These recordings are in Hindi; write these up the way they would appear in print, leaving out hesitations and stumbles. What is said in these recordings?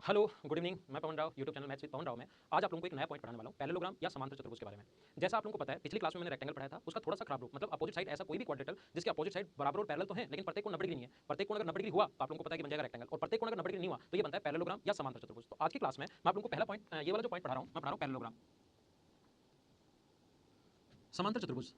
Hello good evening. मैं Pavan Rao, YouTube channel maths with Pavan Rao में आज आप लोगों को एक नया पॉइंट पढ़ाने वाला हूं, पैरेललोग्राम या समांतर चतुर्भुज के बारे में। जैसा आप लोगों को पता है, पिछली क्लास में मैंने रेक्टेंगल पढ़ाया था, उसका थोड़ा सा खराब रूप, मतलब अपोजिट साइड ऐसा कोई भी क्वाड्रेटल जिसके अपोजिट साइड बराबर और पैरेलल तो है, लेकिन प्रत्येक कोण 90 डिग्री नहीं है। प्रत्येक कोण अगर 90 डिग्री हुआ तो आप लोगों को पता है कि बन जाएगा रेक्टेंगल, और प्रत्येक कोण अगर 90 डिग्री नहीं हुआ तो ये बनता है पैरेललोग्राम या समांतर चतुर्भुज। तो आज की क्लास में मैं आप लोगों को पहला पॉइंट, ये वाला जो पॉइंट पढ़ा रहा हूं, मैं पढ़ा रहा हूं पैरेललोग्राम, समांतर चतुर्भुज।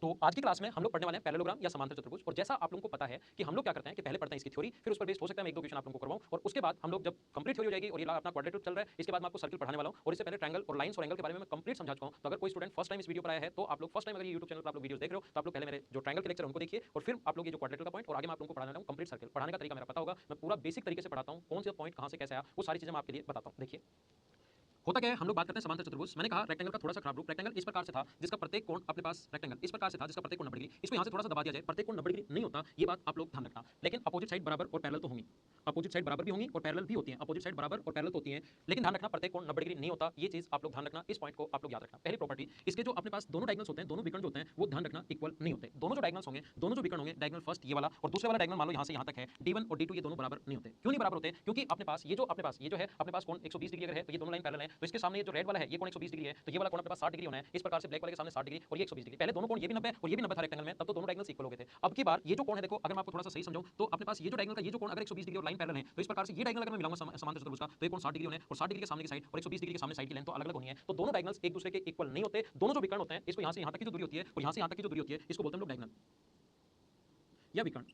तो आज की क्लास में हम लोग पढ़ने वाले हैं पैरेललोग्राम या समांतर चतुर्भुज। और जैसा आप लोगों को पता है कि हम लोग क्या करते हैं कि पहले पढ़ते हैं इसकी थ्योरी, फिर उस पर बेस्ड हो सकता है मैं एक दो क्वेश्चन आप लोगों को करवाऊं, और उसके बाद हम लोग जब कंप्लीट थ्योरी हो जाएगी और ये अपना क्वाड्रेटिक चल रहा है, इसके बाद मैं आपको सर्किल पढ़ाने वाला हूं। और इससे पहले ट्रायंगल और लाइंस और एंगल के बारे में मैं कंप्लीट समझा चुका हूं। तो अगर कोई स्टूडेंट फर्स्ट टाइम इस वीडियो पर आया है तो आप लोग फर्स्ट टाइम अगर ये यूट्यूब चैनल पर आप लोग वीडियोस देख रहे हो तो आप लोग पहले मेरे जो ट्रायंगल के लेक्चर उनको देखिए, और फिर आप लोग ये जो क्वाड्रेटिक का पॉइंट, और आगे मैं आप लोगों को पढ़ाने वाला हूं कंप्लीट सर्किल। पढ़ाने का तरीका मेरा पता होगा, मैं पूरा बेसिक तरीके से पढ़ाता हूं, कौन सा पॉइंट कहां से कैसे आया वो सारी चीजें मैं आपके लिए बताता हूं। देखिए होता क्या है, हम लोग बात करते हैं समांतर चतुर्भुज। मैंने कहा रेक्टेंगल का थोड़ा सा खराब रूप, रेक्टेंगल इस प्रकार से था जिसका प्रत्येक कोण अपने पास, रेक्टेंगल इस प्रकार से था जिसका प्रत्येक कोण 90 डिग्री, इसको यहां से थोड़ा सा दबा दिया जाए, प्रत्येक कोण 90 डिग्री नहीं होता, ये बात आप लोग ध्यान रखना। लेकिन अपोजिट साइड बराबर और पैरेलल तो होंगी, अपोजिट साइड बराबर भी होंगी और पैरेलल भी होती हैं, अपोजिट साइड बराबर और पैरेलल तो होती हैं, लेकिन ध्यान रखना प्रत्येक कोण 90 डिग्री नहीं होता, ये चीज आप लोग ध्यान रखना, इस पॉइंट को आप लोग याद रखना। पहली प्रॉपर्टी, इसके जो अपने पास दोनों डायगोनल्स होते हैं, दोनों विकर्ण जो होते हैं वो ध्यान रखना इक्वल नहीं होते। दोनों जो डायगोनल्स होंगे, दोनों जो विकर्ण होंगे, डायगोनल फर्स्ट ये वाला और दूसरे वाला डायगोनल मान लो यहां से यहां तक है, D1 और D2 ये दोनों बराबर नहीं होते। क्यों नहीं बराबर होते? क्योंकि अपने पास ये जो अपने पास ये जो है अपने पास कोण 120 डिग्री अगर है तो ये दोनों लाइन पैरेलल है, तो इसके सामने ये जो रेड वाला है ये कोण 120 डिग्री है, तो ये वाला कोण अपने पास 60 डिग्री होना है। इस प्रकार से ब्लैक वाले के सामने 60 डिग्री और ये 120 डिग्री, पहले दोनों कोण ये भी 90 और ये भी 90 था रेक्टेंगल में, तब तो दोनों डायगोनल्स इक्वल हो गए थे। अब की बार ये जो कोण है, देखो अगर मैं आपको थोड़ा सा सही समझाऊं तो अपने पास ये जो डायगोनल का ये जो कोण अगर 120 डिग्री और लाइन पैरेलल है, तो इस प्रकार से ये डायगोनल अगर मैं मिलाऊंगा समांतर चतुर्भुज का तो ये कोण 60 डिग्री होने और 60 डिग्री के सामने की साइड और 120 डिग्री के सामने साइड की लेंथ तो अलग अलग होनी है। तो दोनों डायगोनल्स एक दूसरे के इक्वल नहीं होते। दोनों जो विकर्ण होते हैं, इसको यहां से यहां तक की जो दूरी होती है और यहां से यहां तक की जो दूरी होती है, इसको बोलते हैं हम लोग डायगोनल या विकर्ण।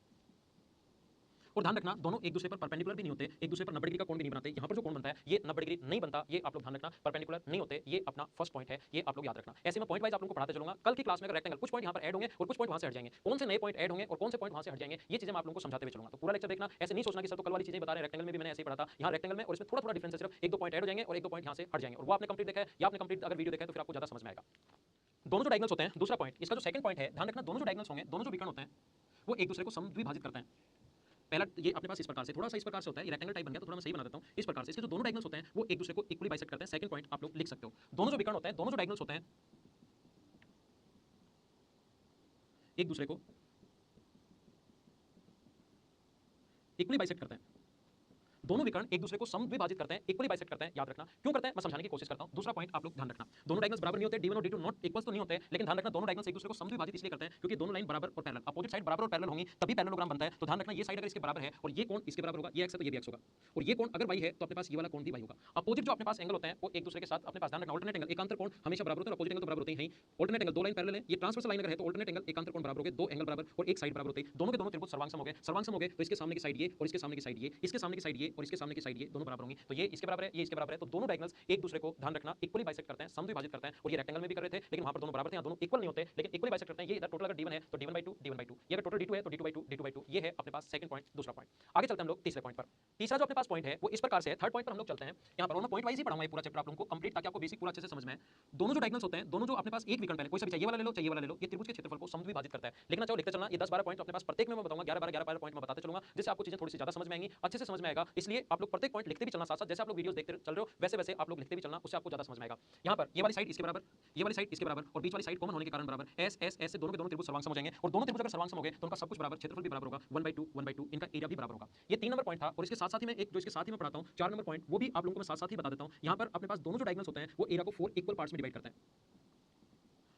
और ध्यान रखना दोनों एक दूसरे पर परपेंडिकुलर भी नहीं होते, एक दूसरे पर 90 डिग्री का कोण भी नहीं बनाते। यहाँ पर जो कोण बनता है ये 90 डिग्री नहीं बनता, ये आप लोग ध्यान रखना, परपेंडिकुलर नहीं होते। ये अपना फर्स्ट पॉइंट है, ये आप लोग याद रखना। ऐसे में पॉइंट वाइज आप लोगों को पढ़ाते चलूंगा। कल की क्लास में अगर रेक्टेंगल कुछ पॉइंट यहाँ पर ऐड होंगे और कुछ पॉइंट वहां से हट जाएंगे, कौन से नए पॉइंट ऐड होंगे और कौन से पॉइंट वहां से हट जाएंगे, ये चीजें मैं आप लोगों को समझाते हुए चलूंगा। तो पूरा लेक्चर देखना, ऐसे नहीं सोचना कि सर तो कल वाली चीजें बता रहे हैं, रेक्टेंगल में भी मैंने ऐसे ही पढ़ा था, यहाँ रेक्टेंगल में और इसमें थोड़ा थोड़ा डिफरेंस है, सिर्फ एक दो पॉइंट ऐड हो जाएंगे और एक दो पॉइंट यहाँ से हट जाएंगे, और वो आपने कंप्लीट देखा है या आपने कंप्लीट अगर वीडियो देखा है तो फिर आपको ज्यादा समझ में आएगा। दोनों जो डायगोनल्स होते हैं, दूसरा पॉइंट इसका जो सेकंड पॉइंट है, ध्यान रखना दोनों जो डायगोनल्स होंगे, दोनों जो विकर्ण होते हैं वो एक दूसरे को समद्विभाजित करते हैं। पहला ये अपने पास इस प्रकार से थोड़ा सा इस प्रकार से होता है, ये रेक्टेंगल टाइप बन गया तो थोड़ा मैं सही बना देता हूं। इस प्रकार से इसके जो दोनों डायगोनल्स होते हैं वो एक दूसरे को इक्वली बाइसेक्ट करते हैं। सेकंड पॉइंट आप लोग लिख सकते हो, दोनों जो विकर्ण होते हैं, दोनों जो डायगोनल्स होते हैं एक दूसरे को इक्वली बाइसेक्ट करते हैं। दोनों विकर्ण एक दूसरे को समद्विभाजित करते हैं, इक्वली बाइसेक्ट करते हैं। याद रखना क्यों करते हैं मैं समझाने की कोशिश करता हूं। दूसरा पॉइंट आप लोग ध्यान रखना, दोनों डायगोनल्स बराबर नहीं होते, D1 और D2 नॉट इक्वल्स तो नहीं होते, लेकिन ध्यान रखना दोनों डायगोनल्स एक दूसरे को समद्विभाजित इसलिए करते हैं क्योंकि दोनों लाइन बराबर और पैरेलल, अपोजिट साइड बराबर और पैरेलल होंगी तभी पैरेललोग्राम बनता है। तो ध्यान रखना ये साइड अगर इसके बराबर है और ये कोण इसके बराबर होगा, ये एक्स है तो ये भी एक्स होगा, और ये कोण अगर वाई है तो अपने पास ये वाला कोण भी वाई होगा। अपोजिट जो अपने पास एंगल होते हैं वो एक दूसरे के साथ अपने पास, ध्यान रखना अल्टरनेट एंगल एकांतर कोण हमेशा बराबर होते हैं, अपोजिट एंगल तो बराबर होते ही नहीं। अल्टरनेट एंगल दो लाइन पैरेलल है, ये ट्रांसवर्सल लाइन अगर है तो अल्टरनेट एंगल एकांतर कोण बराबर हो गए, दो एंगल बराबर और एक साइड बराबर होते हैं, दोनों के दोनों त्रिभुज सर्वांगसम हो गए। सर्वांगसम हो गए तो इसके सामने की साइड ये और इसके सामने की साइड ये, इसके सामने की साइड ये और इसके सामने की साइड ये दोनों बराबर होंगी, तो ये इसके बराबर है, ये इसके बराबर है, तो दोनों डायगोनल्स एक दूसरे को ध्यान रखना इक्वली बाइसेक्ट करते हैं, समद्विभाजित करते हैं। और ये रेक्टेंगल में भी कर रहे थे लेकिन वहां पर दोनों बराबर थे, यहाँ दोनों इक्वल नहीं होते लेकिन इक्वली बाइसेक्ट करते हैं। ये इधर टोटल अगर D1 है तो D1/2 D1/2, ये अगर टोटल D2 है तो D2/2 D2/2। ये है अपने पास सेकंड पॉइंट, दूसरा पॉइंट। आगे चलते हैं हम लोग तीसरे पॉइंट पर। तीसरा जो अपने पास पॉइंट है वो इस प्रकार से है, थर्ड पॉइंट पर हम लोग चलते हैं। यहाँ पर मैं पॉइंट वाइज ही पढ़ाऊंगा ये पूरा चैप्टर आप लोगों को कंप्लीट, ताकि आपको बेसिक पूरा अच्छे से समझ में आए। दोनों जो डायगोनल्स होते हैं, दोनों जो अपने पास एक विकर्ण, पहले कोई सा भी चाहिए वाला ले लो, चाहिए वाला ले लो, ये त्रिभुज के क्षेत्रफल को समद्विभाजित करता है। लेकिन चाहो लिखते चलना, ये 10-12 पॉइंट अपने पास प्रत्येक में मैं बताऊंगा, 11-12 पॉइंट मैं बताते चलूंगा, जिससे आपको चीजें थोड़ी सी ज्यादा समझ में आएंगी, अच्छे से समझ में आएगा। इसलिए आप लोग प्रत्येक पॉइंट लिखते भी चलना, साथ साथ जैसे आप लोग वीडियोस देखते चल रहे हो वैसे वैसे आप लोग लिखते भी चलना, उससे आपको ज्यादा समझ में आएगा। यहाँ पर ये वाली साइड इसके बराबर, ये वाली साइड इसके बराबर और बीच वाली साइड कॉमन होने के कारण बराबर, एस एस एस से दोनों के दोनों त्रिभुज सर्वांगसम हो जाएंगे, और दोनों त्रिभुज अगर सर्वांगसम हो गए तो उनका सब कुछ बराबर, क्षेत्रफल भी बराबर होगा, 1/2 1/2, इनका एरिया भी बराबर होगा। ये 3 नंबर पॉइंट था, और इसके साथ साथ ही मैं एक जो इसके साथ ही मैं पढ़ाता हूं 4 नंबर पॉइंट, वो भी आप लोगों को मैं साथ साथ ही बता देता हूं। यहाँ पर अपने पास दोनों जो डायगोनल्स होते हैं वो एरिया को 4 इक्वल पार्ट्स में डिवाइड करते हैं।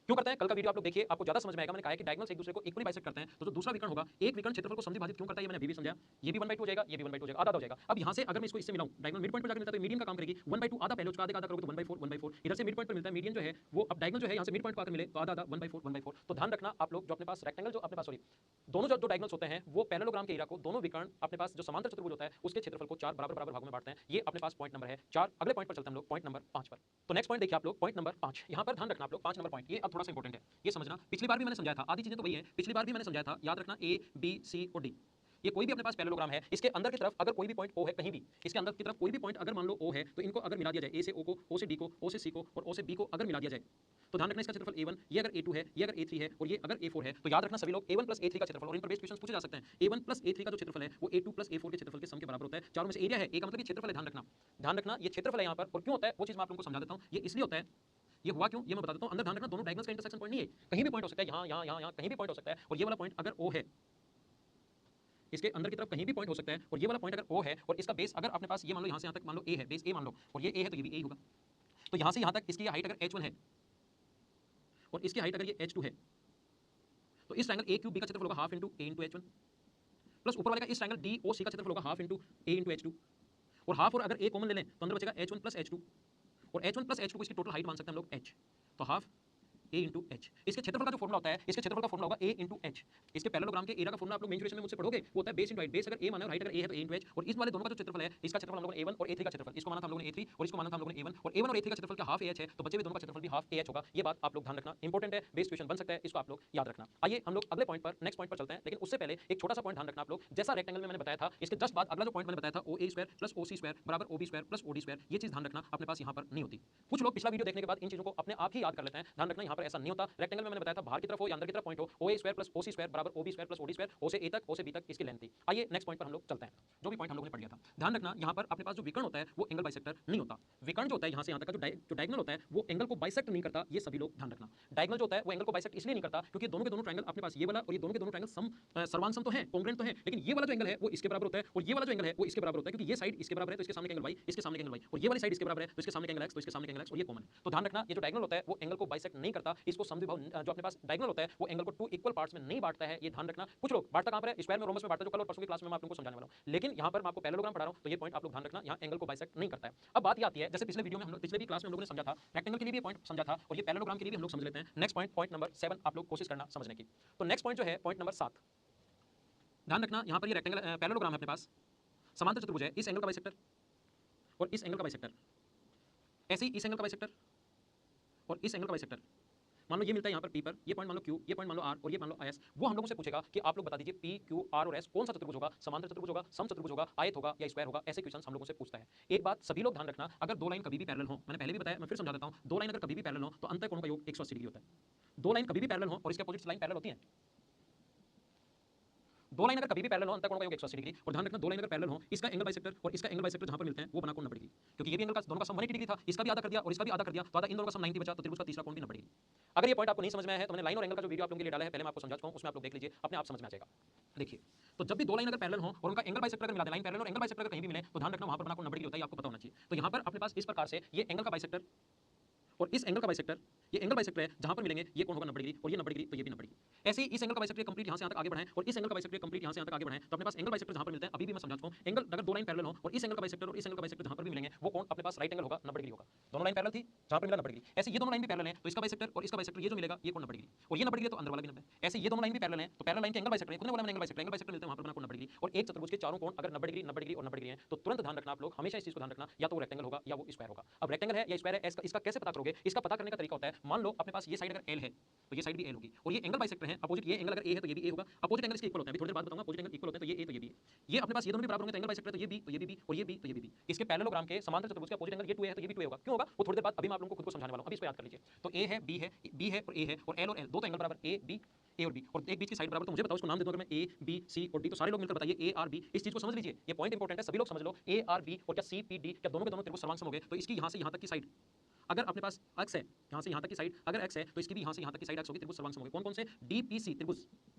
क्यों करते हैं कल का वीडियो आप लोग देखिए, आपको ज्यादा समझ में आएगा। मैंने कहा कि डायगोनल्स एक दूसरे को इक्वली बाइसेक्ट करते हैं, तो जो दूसरा विकर्ण होगा एक विकर्ण क्षेत्रफल को समद्विभाजित क्यों करता है ये मैंने अभी भी समझाया। ये भी 1/2 हो जाएगा, ये भी 1/2 हो जाएगा, आधा हो जाएगा। अब यहां से अगर मैं इसको इससे मिलाऊं, डायगोनल मिड पॉइंट पर जाकर मिलता है तो मीडियन का काम करेगी। 1/2 आधा पहले उसका आधा आधा करोगे तो 1/4 1/4, इधर से मिड पॉइंट पर मिलता है, मीडियन जो है वो अब डायगोनल जो है यहां से मिड पॉइंट पर आकर मिले तो आधा आधा 1/4 1/4। तो ध्यान रखना आप लोग जो अपने पास रेक्टेंगल जो अपने पास, सॉरी, दोनों जो डायगोनल्स होते हैं वो पैरेललोग्राम के एरिया को, दोनों विकर्ण अपने पास जो समांतर चतुर्भुज होता है उसके क्षेत्रफल को 4 बराबर बराबर भागों में बांटते हैं। ये अपने पास पॉइंट नंबर है 4। अगले पॉइंट पर चलते हैं हम लोग, पॉइंट नंबर 5 पर। तो नेक्स्ट पॉइंट देखिए आप लोग, पॉइंट नंबर 5। यहां पर ध्यान रखना आप लोग 5 नंबर पॉइंट, ये अब थोड़ा सा इंपॉर्टेंट है, ये समझना। पिछली बार भी मैंने समझाया था, आधी चीजें तो वही है, पिछली बार भी मैंने समझाया था, याद रखना A B C और D, ये कोई भी अपने पास पैरेललोग्राम है, इसके अंदर की तरफ अगर कोई भी पॉइंट O है, कहीं भी इसके अंदर की तरफ कोई भी पॉइंट अगर मान लो O है, तो इनको अगर मिला दिया जाए, A से O को, O से D को, O से C को और O से B को अगर मिला दिया जाए, तो ध्यान रखना इसका क्षेत्रफल A1, ये अगर A2 है, ये अगर A3 है और ये अगर A4 है, तो याद रखना सभी लोग A1 प्लस A3 का क्षेत्रफल, और इन पर बेस्ड क्वेश्चंस पूछे जा सकते हैं। A1 प्लस A3 का जो क्षेत्रफल है वो A2 प्लस A4 के क्षेत्रफल के सम के बराबर होता है। चारों में से एरिया है, A का मतलब ये क्षेत्रफल है, ध्यान रखना, ध्यान रखना ये क्षेत्रफल है यहाँ पर। और क्यों होता है वो चीज मैं आप लोगों को समझा देता हूँ। ये इसलिए होता है, ये हुआ क्यों ये मैं बता देता हूँ। अंदर ध्यान रखना दोनों डायगोनल्स का इंटरसेक्शन पॉइंट नहीं है, कहीं भी पॉइंट हो सकता है, यहाँ यहाँ यहाँ यहाँ कहीं भी पॉइंट हो सकता है, और ये वाला पॉइंट अगर O है, इसके अंदर की तरफ कहीं भी पॉइंट हो सकता है, और ये वाला पॉइंट अगर O है और इसका बेस अगर अपने पास ये मान लो यहाँ से यहाँ तक मान लो A है, बेस A मान लो, और ये A है तो ये भी A ही होगा। तो यहाँ से यहाँ तक इसकी हाइट अगर H1 है और इसकी हाइट अगर ये H2 है, तो इस ट्रायंगल A क्यूब B का क्षेत्रफल होगा half into A into H1, plus ऊपर वाले का इस ट्रायंगल DOC का क्षेत्रफल होगा half into A into H2, और हाफ और अगर A कॉमन ले लें तो अंदर बचेगा H1 प्लस H2, और H1 प्लस H2 को इसकी टोटल हाइट मान सकते हैं हम लोग H, तो हाफ A इंटू H। इसके क्षेत्रफल का जो फॉर्मुला होता है, इसके क्षेत्रफल का फॉर्मुला होगा A इंटू H। इसके पैरेललोग्राम के एरिया का फॉर्मुला आप लोग मेंसुरेशन में मुझसे पढ़ोगे, वो होता है बेस इंटू हाइट। बेस अगर A माने और हाइट अगर A है तो A इंटू H, और इस वाले दोनों का जो क्षेत्रफल है, इसका क्षेत्रफल हम लोगों ने A1 और A3 का क्षेत्रफल, इसको माना था हम लोगों ने A3 और इसको माना था हम लोगों ने A1, और A1 और A3 का क्षेत्रफल क्या हाफ AH है, तो बचे हुए दोनों का क्षेत्रफल भी हाफ AH होगा। ये बात आप लोग ध्यान रखना, इंपॉर्टेंट है, बेस क्वेश्चन बन सकता है, इसको आप लोग याद रखना। आइए हम लोग अगले पॉइंट पर, नेक्स्ट पॉइंट पर चलते हैं, लेकिन उससे पहले एक छोटा सा पॉइंट ध्यान रखना आप लोग। जैसा रेक्टेंगल में मैंने बताया था, इसके जस्ट बाद अगला जो पॉइंट मैंने बताया था OA square plus OC square बराबर OB square plus OD square, ये चीज ध्यान रखना अपने पास यहाँ पर नहीं होती। कुछ लोग पिछला वीडियो देखने के बाद इन चीजों को अपने आप ही याद कर लेते हैं, ध्यान रखना यहाँ पर ऐसा नहीं होता। रेक्टेंगल में मैंने बताया था बाहर की तरफ हो या अंदर की तरफ पॉइंट हो, OA square plus OC square बराबर OB square plus OD square, O से A तक, O से B तक इसकी लेंथ थी। आइए नेक्स्ट पॉइंट पर हम लोग चलते हैं, जो भी पॉइंट हम लोगों ने पढ़ लिया था। ध्यान रखना यहाँ पर अपने पास जो विकर्ण होता है वो एंगल बाइसेक्टर नहीं होता। विकर्ण जो होता है यहाँ से यहाँ तक का जो डायगोनल होता है वो एंगल को बाइसेक्ट नहीं करता, ये सभी लोग ध्यान रखना। डायगोनल जो होता है वो एंगल को बाइसेक्ट इसलिए नहीं करता क्योंकि दोनों के दोनों ट्रायंगल अपने पास ये वाला और ये दोनों के दोनों ट्रायंगल सर्वांसम तो है, कॉन्ग्रुएंट तो है, लेकिन ये वाला जो एंगल है वो इसके बराबर होता है और ये वाला जो एंगल है वो इसके बराबर होता है, क्योंकि ये साइड इसके बराबर है तो इसके सामने एंगल y, इसके सामने एंगल y, और ये वाली साइड इसके बराबर है तो इसके सामने एंगल x, तो इसके सामने एंगल x, और ये कॉमन। तो ध्यान रखना ये जो डायगोनल होता है वो एंगल को बाइसेक्ट नहीं करता, इसको समद्विबाहु जो अपने पास डायगोनल होता है वो एंगल को 2 इक्वल पार्ट्स में नहीं बांटता है, ये ध्यान रखना। कुछ लोग बांटता कहां पर है, स्क्वायर में, रोमस में बांटता, जो कल और परसों की क्लास में मैं आप लोगों को समझाने वाला हूं, लेकिन यहां पर मैं आपको पैरेललोग्राम पढ़ा रहा हूं तो ये पॉइंट आप लोग ध्यान रखना, यहां एंगल को बाइसेक्ट नहीं करता है। अब बात ये आती है, जैसे पिछले वीडियो में हम लोग, पिछले भी क्लास में हम लोगों ने समझा था, रेक्टेंगल के लिए भी पॉइंट समझा था और ये पैरेललोग्राम के लिए भी हम लोग समझ लेते हैं। नेक्स्ट पॉइंट, पॉइंट नंबर 7 आप लोग कोशिश करना समझने की। तो नेक्स्ट पॉइंट जो है पॉइंट नंबर 7, ध्यान रखना यहां पर ये रेक्टेंगल पैरेललोग्राम है अपने पास, समांतर चतुर्भुज है, इस एंगल का बाइसेक्टर और इस एंगल का बाइसेक्टर, ऐसे ही इस एंगल का बाइसेक्टर और इस एंगल का बाइसेक्टर। मान लो ये मिलता है यहाँ पर P पर, ये पॉइंट मान लो Q, ये पॉइंट मान लो R और ये मान लो S। वो हम लोगों से पूछेगा कि आप लोग बता दीजिए P, Q, R और S कौन सा चतुर्भुज होगा, समांतर चतुर्भुज होगा, सम चतुर्भुज होगा, आयत होगा या स्क्वायर होगा, ऐसे क्वेश्चंस हम लोगों से पूछता है। एक बात सभी लोग ध्यान रखना, अगर दो लाइन कभी भी पैरेलल हो, मैंने पहले भी बताया, मैं फिर समझा देता हूँ, दो लाइन अगर कभी भी पैरेलल हो तो अंतःकोणों का योग 180 डिग्री होता है। दो लाइन कभी भी पैरेलल हो और इसके अपोजिट लाइन पैरेलल होती है, दो लाइन अगर कभी भी पैरेलल हो अंतःकोण का योग 180 डिग्री। और ध्यान रखना दो लाइन अगर पैरेलल हो, इसका एंगल बाइसेक्टर और इसका एंगल बाइसेक्टर जहां पर मिलते हैं वो बना कोण 90 डिग्री, क्योंकि ये भी एंगल का दोनों का सम 180 डिग्री था, इसका भी आधा कर दिया और इसका भी आधा कर दिया, तो आधा इन दोनों का सम 90 बचा, तो त्रिभुज का तीसरा कोण भी 90 डिग्री। अगर ये पॉइंट आपको नहीं समझ में आया है तो मैंने लाइन और एंगल का जो वीडियो आप लोगों के लिए डाला है, पहले मैं आपको समझा चुका हूं, उसमें आप लोग देख लीजिए, अपने आप समझ में आ जाएगा। देखिए, तो जब भी दो लाइन अगर पैरेलल हो और उनका एंगल बाइसेक्टर अगर मिला दे, लाइन पैरेलल और एंगल बाइसेक्टर अगर कहीं भी मिले, तो ध्यान रखना वहां पर बना कोण 90 डिग्री होता है, आपको पता होना चाहिए। तो यहां पर अपने पास इस प्रकार से ये एंगल का बाइसेक्टर और इस एंगल का बाइसेक्टर, ये एंगल बाइसेक्टर है जहां पर मिलेंगे, ये कोण होगा 90 डिग्री और ये 90 डिग्री, तो ये भी 90 डिग्री। ऐसे ही इस एंगल का बाइसेक्टर कंप्लीट यहां से यहां तक आगे बढ़ाएं और इस एंगल का बाइसेक्टर कंप्लीट यहां से यहां तक आगे बढ़ाएं, तो अपने पास एंगल बाइसेक्टर जहां पर मिलते हैं, अभी भी मैं समझा चुका हूं, एंगल अगर दो लाइन पैरेलल हो और इस एंगल का बाइसेक्टर और इस एंगल का बाइसेक्टर जहां पर भी मिलेंगे, वो कोण अपने पास राइट एंगल होगा, 90 डिग्री होगा। दोनों लाइन पैरेलल थी, जहां पर मिला 90 डिग्री। ऐसे ये दोनों लाइन भी पैरेलल है, तो इसका बाइसेक्टर और इसका बाइसेक्टर ये जो मिलेगा, ये कोण 90 डिग्री और ये 90 डिग्री, तो अंदर वाला भी 90। ऐसे ये दोनों लाइन भी पैरेलल है, तो पैरेलल लाइन के एंगल बाइसेक्टर, खुद ने बोला मैंने एंगल बाइसेक्टर मिलते हैं, वहां पर बना कोण 90 डिग्री। और एक चतुर्भुज के चारों कोण अगर 90 डिग्री 90 डिग्री और 90 डिग्री है, तो तुरंत ध्यान रखना आप लोग, हमेशा इस चीज को ध्यान रखना, या तो वो रेक्टेंगल होगा या वो स्क्वायर होगा। अब रेक्टेंगल है या स्क्वायर है, इसका कैसे पता करोगे? इसका पता करने का तरीका होता है, मान लो अपने पास ये साइड अगर L है तो ये साइड भी L होगी, और ये एंगल बाइसेक्टर है, अपोजिट ये एंगल अगर A है तो ये भी A होगा, अपोजिट एंगल इसके इक्वल होते हैं, अभी थोड़ी देर बाद बताऊंगा, अपोजिट एंगल इक्वल होते हैं, तो ये A तो ये भी है। ये अपने पास ये दोनों भी बराबर होंगे, तो एंगल बाइसेक्टर तो ये B तो ये भी B और ये B तो ये भी B। इसके पैरेललोग्राम के समांतर चतुर्भुज के अपोजिट एंगल ये 2A है तो ये भी 2A होगा। क्यों होगा वो थोड़ी देर बाद अभी मैं आप लोगों को खुद को समझाने वाला हूं, अभी इसको याद कर लीजिए। तो A है B है B है और A है, और L और L दो तो एंगल बराबर A B, A और B, और एक बीच की साइड बराबर, तो मुझे बताओ इसको नाम दे दो अगर मैं A B C और D, तो सारे लोग मिलकर बताइए A R B। इस चीज को समझ लीजिए, ये पॉइंट इंपॉर्टेंट है, सभी लोग समझ लो। A R B और क्या C P D, क्या दोनों के दोनों त्रिभुज सर्वांग सम हो गए? तो इसकी यहां से यहां तक की साइड अगर अपने पास x है, यहां से यहां तक की साइड अगर x है, तो इसकी भी यहां से यहां तक की साइड x होगी, त्रिभुज सर्वांग सम हो गए। कौन कौन से? DPC त्रिभुज,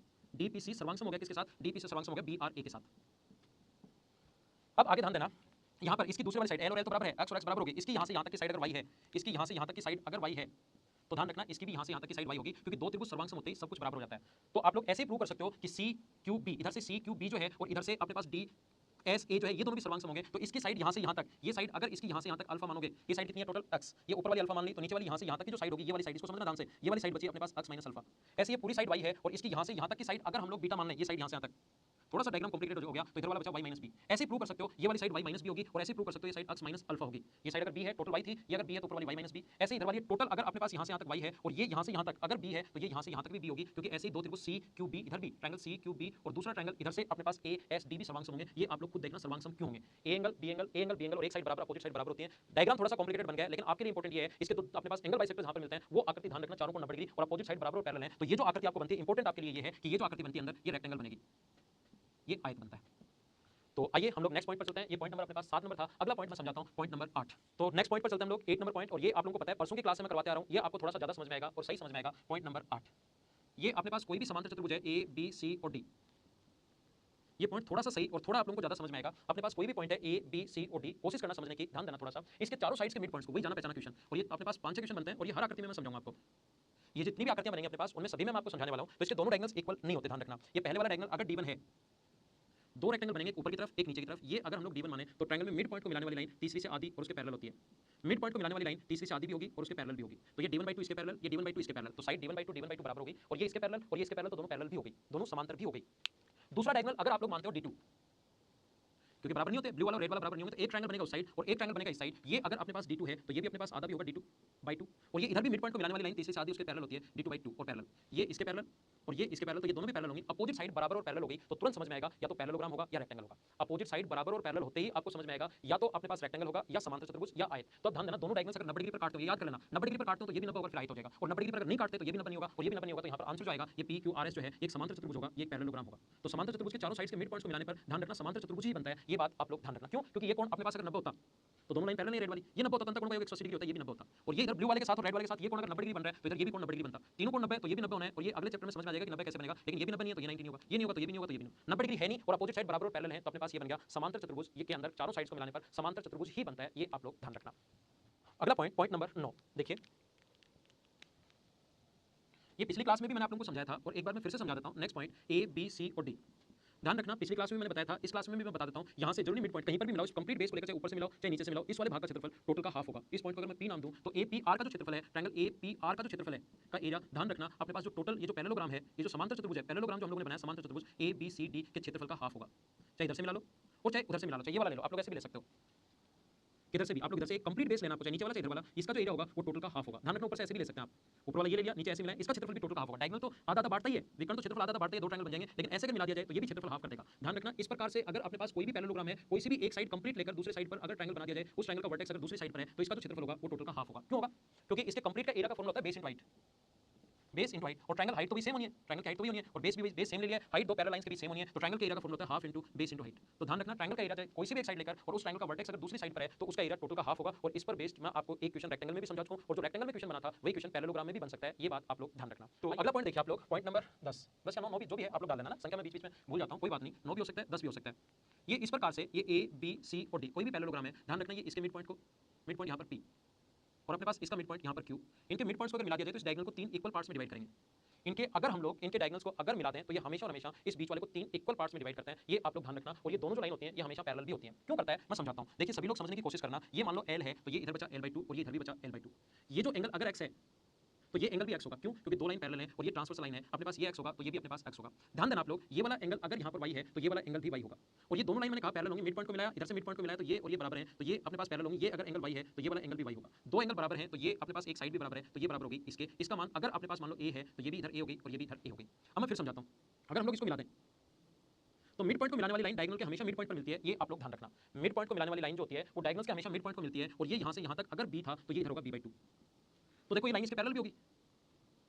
DPC सर्वांग सम हो गया किसके साथ? DPC सर्वांग सम हो गया BRA के साथ। अब आगे ध्यान देना, यहाँ पर इसकी दूसरी वाली साइड L और L तो बराबर है, x और x बराबर होगी, इसकी यहाँ से यहाँ तक की साइड अगर y है, इसकी यहाँ से यहाँ तक की साइड अगर y है, तो ध्यान रखना इसकी भी यहाँ से यहाँ तक की साइड y होगी, क्योंकि दो त्रिभुज सर्वांग सम होते ही सब कुछ बराबर हो जाता है। तो आप लोग ऐसे प्रूव कर सकते हो कि CQB, इधर से CQB जो है और इधर से अपने पास DSA जो है, ये दोनों भी सर्वांग सम होंगे। तो इसकी साइड यहाँ से यहाँ तक, ये साइड अगर इसकी यहाँ से यहाँ तक अल्फा मानोगे, ये साइड कितनी है टोटल x, ये ऊपर वाली अल्फा मान ली, तो नीचे वाली यहाँ से यहाँ तक की जो साइड होगी, ये वाली साइड, इसको समझना ध्यान से, ये वाली साइड बची अपने पास x माइनस अल्फा। ऐसे ये पूरी साइड y है और इसकी यहाँ से यहाँ तक की साइड अगर हम लोग बीटा मान लें, ये साइड यहाँ से यहाँ तक, थोड़ा सा डायग्राम कॉम्प्लिकेटेड हो गया, तो इधर वाला बचा y माइनस बी। ऐसे प्रूव कर सकते हो ये वाली साइड y माइनस बी होगी, और ऐसे प्रूव कर सकते हो ये साइड x माइनस अल्फा होगी। ये साइड अगर b है, टोटल y थी, ये अगर b है तो ऊपर वाली y माइनस बी। ऐसे इधर वाली टोटल अगर अपने पास यहाँ से यहाँ तक y है और ये यहाँ से यहाँ तक अगर b है, तो ये यहाँ से यहाँ तक भी b होगी, क्योंकि ऐसे ही दो त्रिभुज CQB इधर भी ट्रायंगल CQB और दूसरा ट्रायंगल इधर से अपने पास ASD भी सर्वांग सम होंगे। ये आप लोग खुद देखना सर्वांग सम क्यों होंगे। A angle B angle, A angle B angle और एक साइड बराबर अपोजिट साइड बराबर होती है। डायग्राम थोड़ा सा कॉम्प्लिकेटेड बन गया है, लेकिन आपके लिए इंपॉर्टेंट ये है, इसके तो अपने पास एंगल बाइसेक्टर जहां पर मिलते हैं वो आकृति ध्यान रखना, चारों को 90 डिग्री और अपोजिट साइड बराबर और पैरेलल है। तो ये जो आकृति आपको बनती है, इंपॉर्टेंट आपके लिए ये है कि ये जो आकृति बनती है अंदर, ये रेक्टेंगल बनेगी, ये आयत बनता है। तो आइए हम लोग नेक्स्ट पॉइंट पर चलते हैं। ये पॉइंट नंबर अपने पास 7 नंबर था, अगला पॉइंट मैं समझाता हूं, पॉइंट नंबर 8। तो नेक्स्ट पॉइंट पर चलते हैं हम लोग 8 नंबर पॉइंट, और ये आप लोगों को पता है परसों की क्लास में मैं करवाते आ रहा हूं, ये आपको थोड़ा सा ज्यादा समझ में आएगा और सही समझ में आएगा। पॉइंट नंबर 8, ये अपने पास कोई भी समांतर चतुर्भुज है A B C और D, ये पॉइंट थोड़ा सा सही और थोड़ा आप लोगों को ज्यादा समझ में आएगा। अपने पास कोई भी पॉइंट है ए बी सी और डी, कोशिश करना समझने की, ध्यान देना थोड़ा सा इसके चारों साइड्स के मिड पॉइंट्स को, वही जाना पहचाना क्वेश्चन। और ये अपने पास 5-6 क्वेश्चन बनते हैं और ये हर आकृति में मैं समझाऊंगा आपको। ये जितनी भी आकृतियां बनेंगी अपने पास उनमें सभी में मैं आपको समझाने वाला हूं। तो इसके दोनों डायगोनल्स इक्वल नहीं होते, ध्यान रखना। ये पहले वाला डायगोनल अगर D1 है, दो रेक्टेंगल बनेंगे, ऊपर की तरफ एक नीचे की तरफ। ये अगर हम लोग D1 माने तो ट्रायंगल में मिड पॉइंट को मिलाने वाली लाइन तीसरी से आधी और उसके पैरेलल होती है। मिड पॉइंट को मिलाने वाली लाइन तीसरी से आधी भी होगी और उसके पैरेलल भी होगी। तो ये D1/2 इसके पैरेलल, ये D1/2 इसके पैरेलल, तो साइड D1/2 D1/2 बराबर होगी। और ये इसके पैरेलल और ये इसके पैरेलल, तो दोनों पैरेलल भी हो गई, दोनों समांतर भी हो गई। दूसरा डायगोनल अगर आप लोग मानते हो D2, क्योंकि बराबर नहीं होते, ब्लू वाला और रेड वाला बराबर नहीं होंगे, तो एक ट्रायंगल बनेगा उस साइड और एक ट्रायंगल बनेगा इस साइड। ये अगर अपने पास D2 है तो ये भी अपने पास आधा भी होगा D2/2। और ये इधर भी मिड पॉइंट को मिलाने वाली लाइन तीसरी से आधी उसके पैरेलल होती है, D2/2 और पैरेलल। ये इसके पैरेलल और ये इसके पैरेलल, तो ये दोनों भी पैरेलल होंगी। अपोजिट साइड बराबर और पैरेलल हो गई तो तुरंत समझ में आएगा या तो पैरेललोग्राम होगा या रेक्टेंगल होगा। अपोजिट साइड बराबर और पैरेलल होते ही आपको समझ में आएगा या तो अपने पास रेक्टेंगल होगा या समांतर चतुर्भुज या आयत। तो ध्यान देना, दोनों डायगोनल्स अगर 90 डिग्री पर काटते हो, याद कर लेना, 90 डिग्री पर काटते हो तो ये भी 90 होगा, फिर आयत हो जाएगा। और 90 डिग्री पर अगर नहीं काटते तो ये भी 90 नहीं होगा और ये भी 90 नहीं होगा। तो यहाँ पर आंसर जो आएगा ये PQRS जो है एक समांतर चतुर्भुज होगा, ये एक पैरेललोग्राम होगा। तो समांतर चतुर्भुज के चारों साइड्स के मिड पॉइंट्स को मिलाने पर ध्यान रखना समांतर चतुर्भुज ही बनता है। ये बात आप लोग ध्यान रखना। क्यों? क्योंकि ये कोण अपने पास अगर 90 होता तो दोनों लाइन पैरेलल नहीं, रेड वाली ये 90 होता, अंतर कोण का योग 180 डिग्री होता है, ये भी 90 होता। और ये इधर ब्लू वाले के साथ और रेड वाले के साथ ये कोण अगर 90 डिग्री बन रहा है तो इधर ये भी कोण 90 डिग्री बनता। तीनों कोण 90 तो ये भी 90 होना है। और ये अगले चैप्टर में समझ में आ जाएगा कि 90 कैसे बनेगा। लेकिन ये भी 90 नहीं है तो ये 90 नहीं होगा, ये नहीं होगा तो ये भी नहीं होगा, तो ये भी नहीं। 90 डिग्री है नहीं और अपोजिट साइड बराबर और पैरेलल है, तो अपने पास ये बन गया समांतर चतुर्भुज। ये के अंदर चारों साइड्स को मिलाने पर समांतर चतुर्भुज ही बनता है, ये आप लोग ध्यान रखना। अगला पॉइंट, पॉइंट नंबर 9 देखिए। ये पिछली क्लास में भी मैंने आप लोगों को समझाया था और एक बार मैं फिर से समझा देता हूं। Next point A B C और D, ध्यान रखना। पिछली क्लास में मैंने बताया था, इस क्लास में भी मैं बता देता हूं। यहां से जरूरी मिड पॉइंट कहीं पर भी मिलाओ, कंप्लीट बेस को लेकर, चाहे ऊपर से मिलाओ चाहे नीचे से मिलाओ, इस वाले भाग का क्षेत्रफल टोटल का हाफ होगा। इस पॉइंट को अगर मैं P नाम दूं तो APR का जो क्षेत्रफल है, ट्रायंगल APR का जो क्षेत्रफल है का एरिया, ध्यान रखना अपने पास जो टोटल ये जो पैरेललोग्राम है, ये जो समांतर चतुर्भुज है, पैरेललोग्राम जो हम लोगों ने बनाया समांतर चतुर्भुज ABCD के क्षेत्रफल का हाफ होगा। चाहे इधर से मिला लो और चाहे उधर से मिला लो, चाहे ये वाला ले लो, आप लोग ऐसे भी ले सकते हो, किधर से भी आप लोग इधर से एक कंप्लीट बेस लेना आपको, चाहे नीचे वाला चाहे इधर वाला, इसका जो एरिया होगा वो टोटल का हाफ होगा। ध्यान रखना, ऊपर से ऐसे भी ले सकते हैं आप, ऊपर वाला ये ले लिया, नीचे ऐसे मिला, इसका क्षेत्रफल भी टोटल का हाफ होगा। डायगोनल तो आधा आधा बांटता ही है, विकर्ण तो क्षेत्रफल आधा आधा बांटता है, दो ट्रायंगल बन जाएंगे, लेकिन ऐसे अगर मिला दिया जाए तो ये भी क्षेत्रफल हाफ कर देगा। ध्यान रखना, इस प्रकार से अगर अपने पास कोई भी पैरेललोग्राम है, कोई सी भी एक साइड कंप्लीट लेकर दूसरे साइड पर अगर ट्रायंगल बना दिया जाए, उस ट्रायंगल का वर्टेक्स अगर दूसरी साइड पर है तो इसका जो क्षेत्रफल होगा वो टोटल का हाफ होगा। क्यों होगा? क्योंकि इसके कंप्लीट का एरिया का फॉर्मूला होता है base into height, base into height. और ट्रायंगल हाइट तो भी सेम होनी है, ट्रायंगल की हाइट तो भी होनी है और बेस भी बेस सेम ले लिया है, हाइट दो पैरेलल लाइंस के बीच सेम होनी है, तो ट्रायंगल का एरिया का फॉर्मूला होता है half into base into height. तो ध्यान रखना, ट्रायंगल का एरिया कोई सी भी एक साइड लेकर और उस ट्रायंगल का वर्टेक्स अगर दूसरी साइड पर है तो उसका एरिया टोटल का हाफ होगा। और इस पर बेस्ड मैं आपको एक क्वेश्चन रेक्टेंगल में भी समझा चुका हूं और जो रेक्टेंगल में क्वेश्चन बना था वही क्वेश्चन पैरेललोग्राम में भी बन सकता है, ये बात आप लोग ध्यान रखना। तो अगला पॉइंट देखिए आप लोग, पॉइंट नंबर 10 10 या 9 भी जो भी है आप लोग डाल देना ना, संख्या में बीच बीच में भूल जाता हूं, कोई बात नहीं, 9 भी हो सकता है 10 भी हो सकता है। ये इस प्रकार से ये A B C और D कोई भी पैरेललोग्राम है, ध्यान रखना, ये इसके मिड पॉइंट को, मिड पॉइंट यहां पर P और अपने पास इसका मिड पॉइंट यहां पर Q, इनके मिड पॉइंट्स को अगर मिला दिया जाए तो इस डायगोनल को तीन इक्वल पार्ट्स में डिवाइड करेंगे। इनके अगर हम लोग इनके डायगोनल्स को अगर मिला दें तो ये हमेशा और हमेशा इस बीच वाले को तीन इक्वल पार्ट्स में डिवाइड करते हैं, ये आप लोग ध्यान रखना। और ये दोनों जो लाइन होती हैं ये हमेशा पैरेलल भी होती हैं। क्यों करता है मैं समझाता हूं, देखिए सभी लोग समझने की कोशिश करना। ये मान लो L है तो ये इधर बचा L/2 और ये इधर भी बचा L/2। ये जो एंगल अगर x है तो ये एंगल भी x होगा। क्यों? क्योंकि दो लाइन पैरेलल है और ये ट्रांसवर्स लाइन है, अपने पास ये x होगा तो ये भी अपने पास x होगा। ध्यान देना आप लोग, ये वाला एंगल अगर यहाँ पर y है तो ये वाला एंगल भी y होगा। और ये दोनों लाइन मैंने कहा पैरेलल होंगी, मिड पॉइंट को मिलाया, इधर से मिड पॉइंट को मिलाया तो ये और ये बराबर है, तो ये अपने पास पैरेलल होंगी। ये अगर एंगल y है तो ये वाला एंगल भी y होगा। दो एंगल बराबर है तो ये अपने पास एक साइड भी बराबर है तो ये बराबर होगी इसके, इसका मान अगर अपने पास मान लो a है तो ये भी इधर a हो गई और ये भी इधर a हो गई। अब मैं फिर समझाता हूँ, अगर हम लोग इसको मिला दें तो मिड पॉइंट को मिलाने वाली लाइन डायगोनल के हमेशा मिड पॉइंट पर मिलती है, ये आप लोग ध्यान रखना। मिड पॉइंट को मिलाने वाली लाइन जो होती है वो डायगोनल्स के हमेशा मिड पॉइंट को मिलती है। और ये यहाँ से यहाँ तक अगर b था तो ये इधर होगा b/2। तो देखो ये लाइन इसके पैरेलल भी होगी,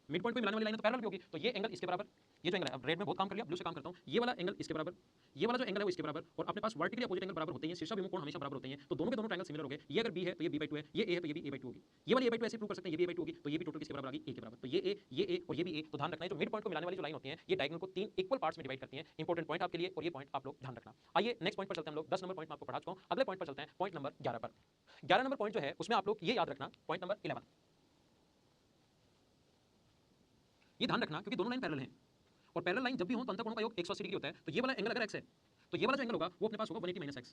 मिड पॉइंट को मिलाने वाली लाइन तो पैरेलल भी होगी, तो ये एंगल इसके बराबर, ये जो एंगल है, अब रेड में बहुत काम कर लिया, ब्लू से काम करता हूं, ये वाला एंगल इसके बराबर, ये वाला जो एंगल है वो इसके बराबर। और अपने पास वर्टिकली अपोजिट एंगल बराबर होते हैं, शीर्षाभिमुख कोण हमेशा बराबर होते हैं, तो दोनों के दोनों ट्रायंगल सिमिलर हो गए। ये अगर b है तो ये b/2 है, ये a है तो ये भी a/2 होगी। ये वाली a/2 ऐसे प्रूव कर सकते हैं, ये b/2 होगी तो ये भी टोटल किसके बराबर आ गई, a के बराबर। तो ये a और ये भी a। तो ध्यान रखना है जो मिड पॉइंट को मिलाने वाली जो लाइन होती है ये डायगोनल को तीन इक्वल पार्ट्स में डिवाइड करती है। इंपॉर्टेंट पॉइंट आपके लिए और ये पॉइंट आप लोग ध्यान रखना। आइए नेक्स्ट पॉइंट पर चलते हैं हम लोग, 10 नंबर पॉइंट मैं आपको पढ़ा चुका हूं, अगले पॉइंट पर चलते हैं, पॉइंट नंबर 11 पर। 11 नंबर पॉइंट जो है उसमें आप लोग ये याद रखना, पॉइंट नंबर 11 ये ध्यान रखना क्योंकि दोनों लाइन पैरेलल हैं और पैरेलल लाइन जब भी हो तो अंतःकोणों का योग 180 डिग्री होता है। तो ये वाला एंगल अगर x है तो ये वाला जो एंगल होगा वो अपने पास होगा 180 - x।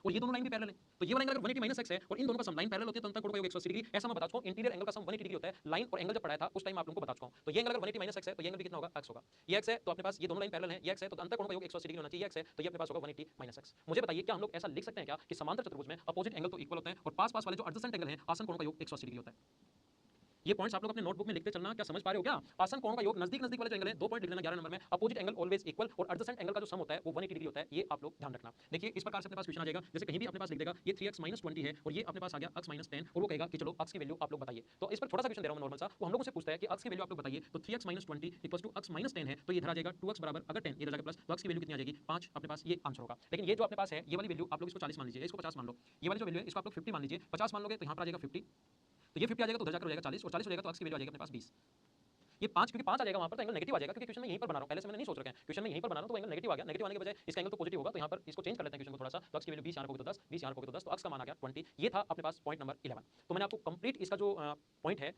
और ये दोनों लाइन भी पैरेलल है तो ये वाला एंगल अगर 180 - x है और इन दोनों का सम लाइन पैरेलल होती है तो अंतःकोण का योग 180 डिग्री। ऐसा मैं बता चुका हूं, इंटीरियर एंगल का सम 180 डिग्री होता है। लाइन और एंगल जब पढ़ाया था उस टाइम आप लोगों को बता चुका हूं। तो ये एंगल अगर 180 - x है तो ये एंगल भी कितना होगा, x होगा। ये x है तो अपने पास ये दोनों लाइन पैरेलल है, ये x है तो अंतःकोण का योग 180 डिग्री होना चाहिए, x है तो ये अपने पास होगा 180 - x। मुझे बताइए क्या हम लोग ऐसा लिख सकते हैं क्या कि समांतर चतुर्भुज में अपोजिट एंगल तो इक्वल होते हैं और पास पास वाले जो एडजेसेंट एंगल हैं आसन कोणों का योग 180 डिग्री होता है। ये पॉइंट्स आप लोग अपने नोटबुक में लिखते चलना, क्या समझ पा रहे हो क्या? आसन कोण का योग नजदीक नजदीक वाले जो एंगल है, दो पॉइंट लिख लेना 11 नंबर में, अपोजिट एंगल ऑलवेज इक्वल और एडजेसेंट एंगल का जो सम होता है वो 180 डिग्री होता है, ये आप लोग ध्यान रखना। देखिए इस प्रकार से अपने पास क्वेश्चन आ जाएगा, जैसे कहीं भी अपने पास लिख देगा ये 3x - 20 है और ये अपने पास आ गया x - 10 और वो कहेगा कि चलो x की वैल्यू आप लोग बताइए। तो इस पर थोड़ा सा क्वेश्चन दे रहा हूं मैं नॉर्मल सा, वो हम लोगों से पूछता है कि x की वैल्यू आप लोग बताइए। तो 3x - 20 = x - 10 है तो ये इधर आ जाएगा 2x बराबर, अगर 10 इधर जाएगा प्लस तो x की वैल्यू कितनी आ जाएगी 5, अपने पास ये आंसर होगा। लेकिन ये जो अपने पास है ये वाली वैल्यू आप लोग इसको 40 मान लीजिए, इसको 50 मान लो, ये वाली जो वैल्यू है इसको आप लोग 50 मान लीजिए, 50 मान लोगे तो यहां पर आ जाएगा 50, तो ये 50 आ जाएगा तो उधर जाकर हो जाएगा 40 और 40 हो जाएगा तो x की वैल्यू आ जाएगी अपने पास 20। ये 5 क्योंकि 5 आ जाएगा वहां पर तो एंगल नेगेटिव आ जाएगा क्योंकि क्वेश्चन में यहीं पर बना रहा हूं, पहले से मैंने नहीं सोच रखा है, क्वेश्चन में यहीं पर बना रहा हूं तो एंगल नेगेटिव आ गया, नेगेटिव आने के बजाय इसका एंगल तो पॉजिटिव होगा, तो यहां पर इसको चेंज कर लेते हैं क्वेश्चन को थोड़ा सा, तो अक्स की वैल्यू 20 यहां रखोगे तो 10, 20 यहां रखोगे तो 10, तो अक्स का मान आ गया 20। ये था अपने पास पॉइंट नंबर 11। तो मैंने आपको कंप्लीट इसका जो पॉइंट है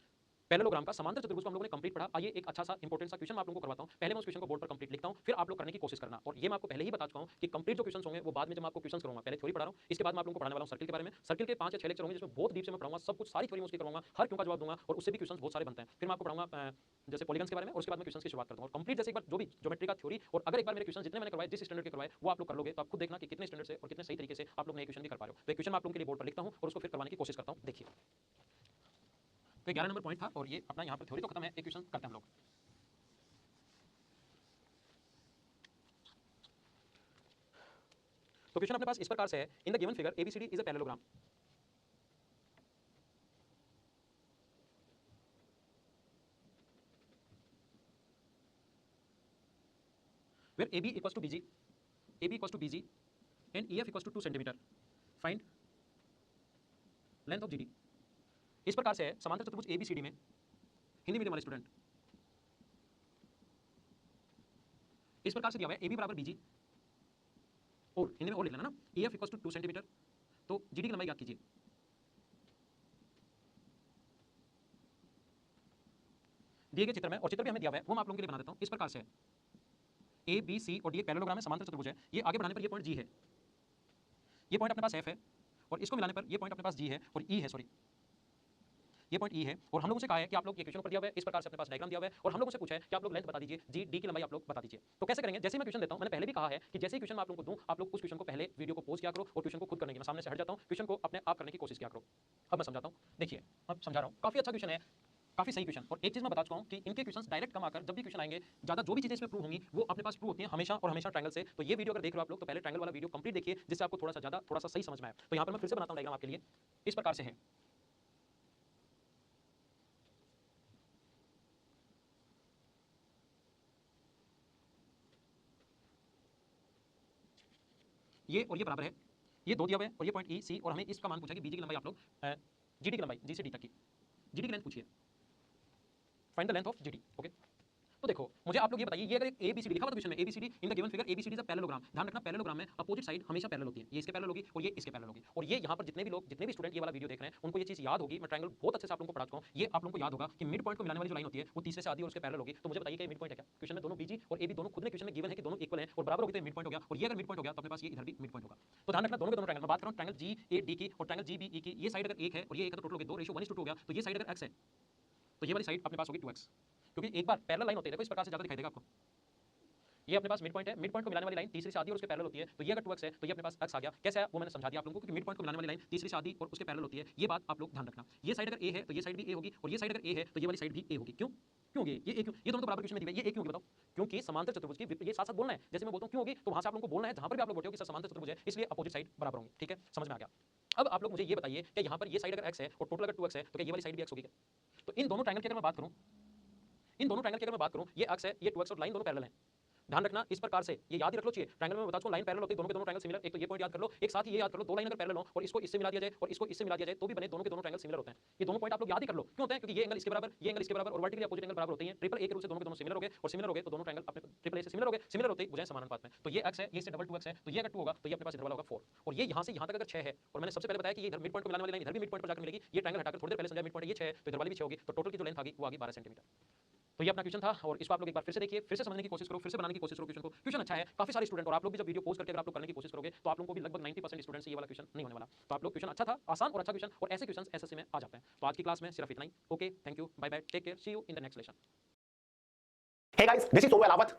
पैरेललोग्राम का समांतर चतुर्भुज को हम लोगों ने कंप्लीट पढ़ा। आइए एक अच्छा सा इंपॉर्टेंट सा क्वेश्चन मैं आप लोगों को करवाता हूं। पहले मैं उस क्वेश्चन को बोर्ड पर कंप्लीट लिखता हूं, फिर आप लोग करने की कोशिश करना। और ये मैं आपको पहले ही बता चुका हूं कि कंप्लीट जो क्वेश्चंस होंगे वो बाद में जब मैं आपको क्वेश्चंस करूंगा, पहले थ्योरी पढ़ा रहा हूं, इसके बाद मैं आप लोगों को पढ़ाने वाला हूं सर्किल के बारे में। सर्किल के 5 या 6 लेक्चर होंगे जिसमें बहुत डीप से मैं पढ़ाऊंगा, सब कुछ सारी थ्योरी उसकी करवाऊंगा, हर क्यों का जवाब दूंगा और उससे भी क्वेश्चंस बहुत सारे बनते हैं। फिर मैं आपको पढ़ाऊंगा जैसे पॉलीगन्स के बारे में और उसके बाद मैं क्वेश्चंस की शुरुआत करता हूं। और कंप्लीट जैसे एक बार जो भी ज्योमेट्री का थ्योरी और अगर एक बार मेरे क्वेश्चन जितने मैंने करवाए जिस स्टैंडर्ड के करवाए वो आप लोग कर लोगे तो आप खुद देखना कि कितने स्टैंडर्ड से और कितने सही तरीके से आप लोग नए क्वेश्चन भी कर पा रहे हो। तो एक क्वेश्चन मैं आप लोगों के लिए बोर्ड पर लिखता हूं और उसको फिर करवाने की कोशिश करता हूं। देखिए, तो 11 नंबर पॉइंट था और ये अपना यहाँ पर थ्योरी तो खत्म है, एक क्वेश्चन करते हैं हम लोग। तो क्वेश्चन अपने पास इस प्रकार से है, in the given figure ABCD is a parallelogram where AB equals to BG, AB equals to BG and EF equals to 2 centimetre, find length of GD। इस प्रकार से है समांतर चतुर्भुज ABCD में, हिंदी मीडियम वाले स्टूडेंट, इस प्रकार से दिया हुआ है AB बराबर BG और हिंदी में और लिख लेना ना, EF इक्वल्स टू 2 सेंटीमीटर। तो GD की लंबाई याद कीजिए, दिए गए चित्र में, और चित्र भी हमें दिया हुआ है वो मैं आप लोगों के लिए बना देता हूं। इस प्रकार से ए बी सी और डी एक पैरेललोग्राम है, समांतर चतुर्भुज है। ये आगे बढ़ाने पर ये पॉइंट जी है, ये पॉइंट अपने पास एफ है और इसको मिलाने पर ये पॉइंट अपने पास जी है और ई है, सॉरी ये पॉइंट ई है। और हम लोगों से कहा है कि आप लोग ये क्वेश्चन पर दिया हुआ है इस प्रकार से अपने पास डायग्राम दिया हुआ है और हम लोगों से पूछा है कि आप लोग लेंथ बता दीजिए, जी डी की लंबाई आप लोग बता दीजिए। तो कैसे करेंगे, जैसे मैं क्वेश्चन देता हूं, मैंने पहले भी कहा है कि जैसे ही क्वेश्चन मैं आप लोगों को दूं आप लोग उस क्वेश्चन को पहले वीडियो को पॉज किया करो और क्वेश्चन को खुद करने की, मैं सामने से हट जाता हूं, क्वेश्चन को अपने आप करने की कोशिश किया करो। अब मैं समझाता हूं, देखिए अब समझा रहा हूं, काफी अच्छा क्वेश्चन है, काफी सही क्वेश्चन। और एक चीज मैं बता चुका हूं कि इनके क्वेश्चंस डायरेक्ट कम आकर जब भी क्वेश्चन आएंगे ज्यादा जो भी चीजें इसमें प्रूव होंगी वो अपने पास प्रूव होती हैं हमेशा और हमेशा ट्रायंगल से। तो ये वीडियो अगर देख रहे हो आप लोग तो पहले ट्रायंगल वाला वीडियो कंप्लीट देखिए जिससे आपको थोड़ा सा सही समझ में आए। तो यहां पर मैं फिर से बनाता हूं डायग्राम आपके लिए, इस प्रकार से है, ये और ये बराबर है, ये दो दिया हुआ है और ये पॉइंट ई सी, और हमें इसका मान पूछा कि बीजी की लंबाई आप लोग जीडी की लंबाई जी से डी तक की, जीडी की लेंथ पूछिए, find the length of GD. Okay, तो देखो मुझे आप लोग ये बताइए, ये अगर ए बी सी डी लिखा हुआ था क्वेश्चन में, A B C D in the given figure A B C D is a parallelogram. ध्यान रखना पैरेललोग्राम में अपोजिट साइड हमेशा पैरेलल होती है, ये इसके पैरेलल होगी और ये इसके पैरेलल होगी। और ये यहाँ पर जितने भी लोग जितने भी स्टूडेंट ये वाला वीडियो देख रहे हैं उनको ये चीज याद होगी, मैं ट्रायंगल बहुत अच्छे से आप लोगों को पढ़ा चुका हूँ। ये आप लोगों को याद होगा कि मिड पॉइंट को मिलाने वाली जो लाइन होती है वो तीसरे से आधी और उसके पैरेलल होगी। तो मुझे बताइए कि मिड पॉइंट है क्या, क्वेश्चन में दोनों बीजी और ए बी दोनों खुद ने क्वेश्चन में गिवन है कि दोनों इक्वल है और बराबर होगी तो मिड पॉइंट हो गया, और ये अगर मिड पॉइंट हो गया तो अपने पास ये इधर भी मिड पॉइंट होगा। तो ध्यान रखना दोनों के दोनों ट्रायंगल, मैं बात कर रहा हूँ ट्रायंगल जी ए डी की और ट्रायंगल जी बी ई की। ये साइड अगर एक है और ये एक है तो टोटल हो गया 2:1 हो गया। तो ये साइड अगर x है तो ये वाली साइड अपने पास होगी 2x, क्योंकि एक बार पैरेलल लाइन होती है, देखो इस प्रकार से ज्यादा दिखाई देगा आपको। ये अपने पास मिड पॉइंट है, मिड पॉइंट को मिलाने वाली लाइन तीसरी से आधी और उसके पैरेलल होती है, तो ये अगर 2x है तो ये अपने पास x आ गया। कैसे है वो मैंने समझा दिया आप लोगों को, क्योंकि मिड पॉइंट को मिलाने वाली लाइन तीसरी से आधी और उसके पैरेलल होती है, ये बात आप लोग ध्यान रखना। ये साइड अगर a है तो ये साइड भी a होगी और ये साइड अगर a है तो ये वाली साइड भी a होगी। क्यों क्यों होगी ये a क्यों, ये दोनों तो बराबर क्वेश्चन में दी हुई है, ये a क्यों होगी बताओ, क्योंकि समांतर चतुर्भुज की ये साथ साथ बोलना है। जैसे मैं बोलता हूं क्यों होगी तो वहां से आप लोगों को बोलना है, जहां पर भी आप लोग बोलते हो कि सर समांतर चतुर्भुज है इसलिए अपोजिट साइड बराबर होंगी। ठीक है, समझ में आ गया। अब आप लोग मुझे ये बताइए कि यहाँ पर ये साइड अगर x है और टोटल अगर 2x है तो क्या ये वाली साइड भी x होगी क्या? तो इन दोनों ट्रायंगल की अगर मैं बात करूं, इन दोनों ट्रायंगल की अगर मैं बात करूं, ये x है ये 2x और लाइन दोनों पैरेलल है। ध्यान रखना इस प्रकार से, ये याद ही रख लो चाहिए ट्रायंगल में बता चुका हूं लाइन पैरेलल होती है, दोनों के दोनों ट्रायंगल सिमिलर। एक तो ये पॉइंट याद कर लो, एक साथ ही ये याद कर लो, दो लाइन अगर पैरेलल हो और इसको इससे मिला दिया जाए और इसको इससे मिला दिया जाए तो भी बने, दोनों के दोनों ट्रायंगल सिमिलर होते हैं। ये दोनों पॉइंट आप लोग याद ही कर लो, क्यों होते हैं, क्योंकि ये एंगल इसके बराबर, ये एंगल इसके बराबर और वर्टिकली अपोजिट एंगल बराबर होते हैं। ट्रिपल ए के रूप से दोनों के दोनों सिमिलर हो गए और सिमिलर हो गए तो दोनों ट्रायंगल अपने ट्रिपल ए से सिमिलर हो गए, सिमिलर होते ही बुझाएं समानुपात में। तो ये x है, ये इससे डबल 2x है, तो ये अगर 2 होगा तो ये अपने पास इधर वाला होगा 4, और ये यहां से यहां तक अगर 6 है, और मैंने सबसे पहले बताया कि ये इधर मिड पॉइंट को मिलाने वाली लाइन इधर भी मिड पॉइंट पर जाकर मिलेगी। ये ट्रायंगल हटाकर थोड़ी देर पहले समझाया मिड पॉइंट ये 6 है तो इधर वाली भी 6 होगी, तो टोटल की जो लेंथ आ गई वो आ गई 12 सेंटीमीटर। तो ये अपना क्वेश्चन था और इसको आप लोग एक बार फिर से देखिए, फिर से समझने की कोशिश करो, फिर से बनाने की कोशिश करो क्वेश्चन को। क्वेश्चन अच्छा है, काफी सारे स्टूडेंट, और आप लोग भी जब वीडियो पोस्ट करके अगर आप लोग करने की कोशिश करोगे तो आप लोगों को भी लगभग 90% स्टूडेंट से ये वाला क्वेश्चन नहीं होने वाला। तो आप लोग क्वेश्चन अच्छा था, आसान और अच्छा क्वेश्चन, और ऐसे क्वेश्चन एसएससी में आ जाते हैं। तो आज की क्लास में सिर्फ इतना ही। Okay, thank you, bye bye, take care, see you in the next lesson. Hey guys, this is Somu Alawat.